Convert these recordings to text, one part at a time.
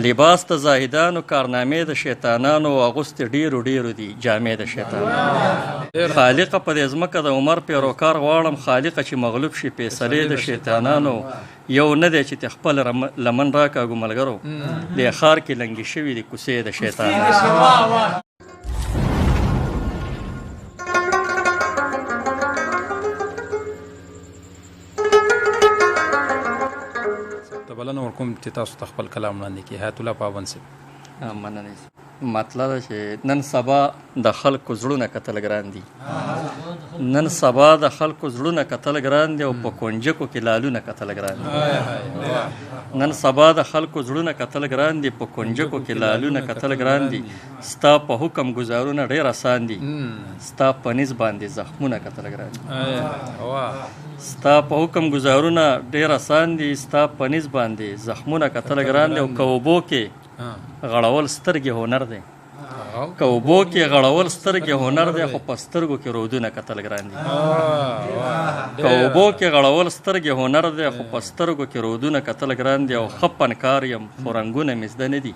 لباس د زاهدانو کارنامې د شیطانانو اغوستې ډیرو ډیرو دي جامې د شیطانانو خالقه په دې ځمکه د عمر پیروکار غواړم خالقه چې مغلوب شي فیصلې د شیطانانو یو نه دی چې خپل لمن راکاږو ملګرو دې ښار کې لنګې شوي دي کوڅې د شیطانانو بلنه ورکوم چې تاسو ته خپل کلام وړاندې کړي حیات الله پابند صاحب مننه مطلب ده چې نن سبا د خلکو زړونه کتل ګران دي نن سبا د خلکو زړونه کتل ګران دي او په کونجکو کې لالونه کتل ګران دي نن سبا د خلکو زړونه کتل ګران دي په کونجکو کې لالونه کتل ګران دي ستا په حکم گزارونه ډېر آسان دي ستا په نس باندې زخمونه کتل ګران دي ستا په حکم گزارونه ډېر آسان دي ستا په نس باندې زخمونه کتل ګران دي او که اوبو کې غړول سترګې هنر دی که اوبو کې غړول سترګې هنر دی خو په سترګو کې رودونه کتل ګران دي که اوبو کې غړول سترګې هنر دی خو په سترګو کې رودونه کتل ګران دي او ښه پنکار یم خو رنګونه مې زده نه دي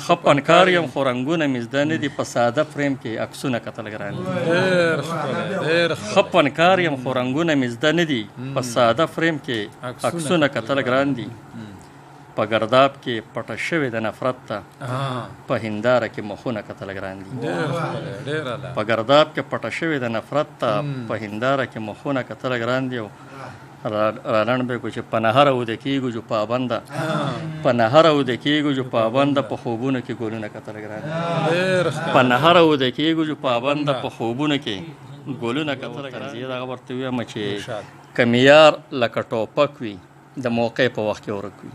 ښه پنکار یم خو رنګونه مې زده نه دي په ساده فریم کې عکسونه کتل ګران دي ښه پنکار یم خو رنګونه مې زده نه دي په ساده فریم کې عکسونه کتل ګران دي په ګرداب کې پټه شوې د نفرت ته په هنداره کې مخونه کتل ګران دي په ګرداب کې پټه شوې د نفرت ته په هنداره کې مخونه کتل ګران دي او رالنډ به کو چې په نهر اوده کېږو جو پابنده په نهر اوده کېږو جو پابنده په خوبونو کې ګلونه کتل ګران دي په نهر اوده کېږو جو پابنده په خوبونو کې ګلونه کتل ګران دي دغه ورته وایم چې که معیار لکه ټوپک وي د موقع په وخت کې ورک وي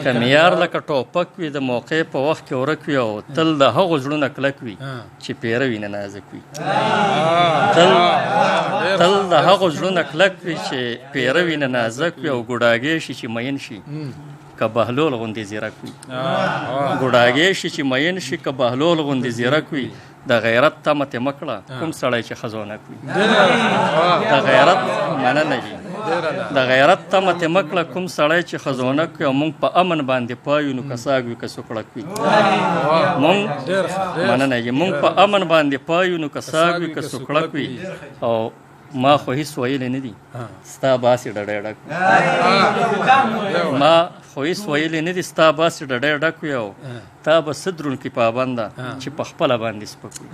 که معیار لکه ټوپک وي د موقع په وخت کې ورک وي او تل د هغو زړونه کلک وي چې پیره وي نه نازک وي تل د هغو زړونه کلک وي چې پیره وي نه نازک وي او ګوډاګی شي چې مین شي که بهلول غوندې زیرک وي ګوډاګی شي چې مین شي که بهلول غوندې زیرک وي د غیرت تمه تې مکړه کوم سړی چې خزانک وي د غیرت مننه وي د غیرت تمه تې مکړه کوم سړی چې خزانک وي او موږ په امن باندې پایو نو که ساګ وي که سوکړک وي موږ مننه وي موږ په امن باندې پایو نو که ساګ وي که سوکړک وي او ما خو هیڅ ویلی نه دي ستا باسې ډډی ډک ما خو هیڅ ویلی نه دي ستا باسې ډډی ډک وي او تا به څه درونکي پابنده چې په خپله باندې سپک وي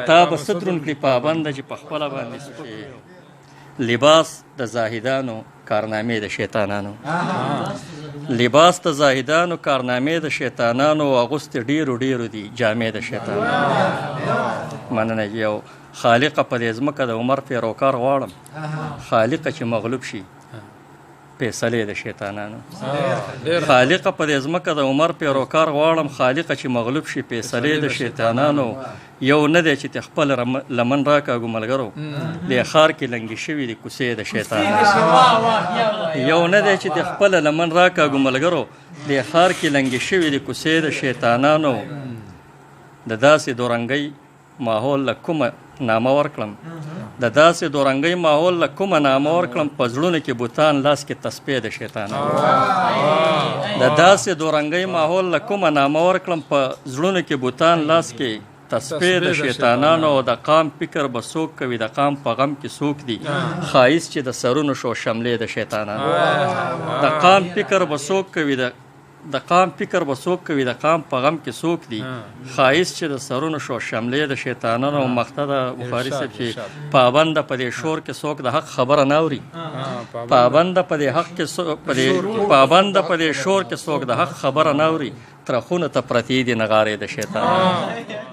تا به څه درونکي پابنده چې په خپله باندې سپک وي لباس د زاهدانو کارنامې د شیطانانو لباس د زاهدانو کارنامې د شیطانانو اغوستې ډیرو ډیرو دي جامې د شیطانانو مننه یو خالقه په دې ځمکه د عمر پیروکار غواړم خالقه چې مغلوب شي فیصلې د شیطانانو خالقه په دې ځمکه د عمر پیروکار غواړم خالقه چې مغلوب شي فیصلې د شیطانانو یو نه دی چې خپل لمن راکاږو ملګرو دې ښار کې لنګې شوي دي کوڅې د شیطانانو یو نه دی چې خپل لمن راکاږو ملګرو دې ښار کې لنګې شوي دي کوڅې د شیطانانو د داسې دورنګۍ ماحول له کومه نامه ورکړم د داسې دورنګۍ ماحول له کومه نامه ورکړم په زړونو کې بوتان لاس کې تسبیح د شیطانانو د داسې دورنګۍ ماحول له کومه نامه ورکړم په زړونو کې بوتان لاس کې تسبیح د شیطانانو او د قام فکر به څوک کوي د قام په غم کې څوک دي ښایست چې د سرونو شو شملې د شیطانانو د قام فکر به څوک کوي د قام فکر به څوک کوي د قام په غم کې څوک دي ښایست چې د سرونو شو شملې د شیطانانو مخته د بخاري صاحب چې پابنده په دې شور کې څوک د حق خبره نه اوري پابنده په دې حق کې پابنده په دې شور کې څوک د حق خبره نه اوري ترخونه ته پرتې دي نغارې د شیطانانو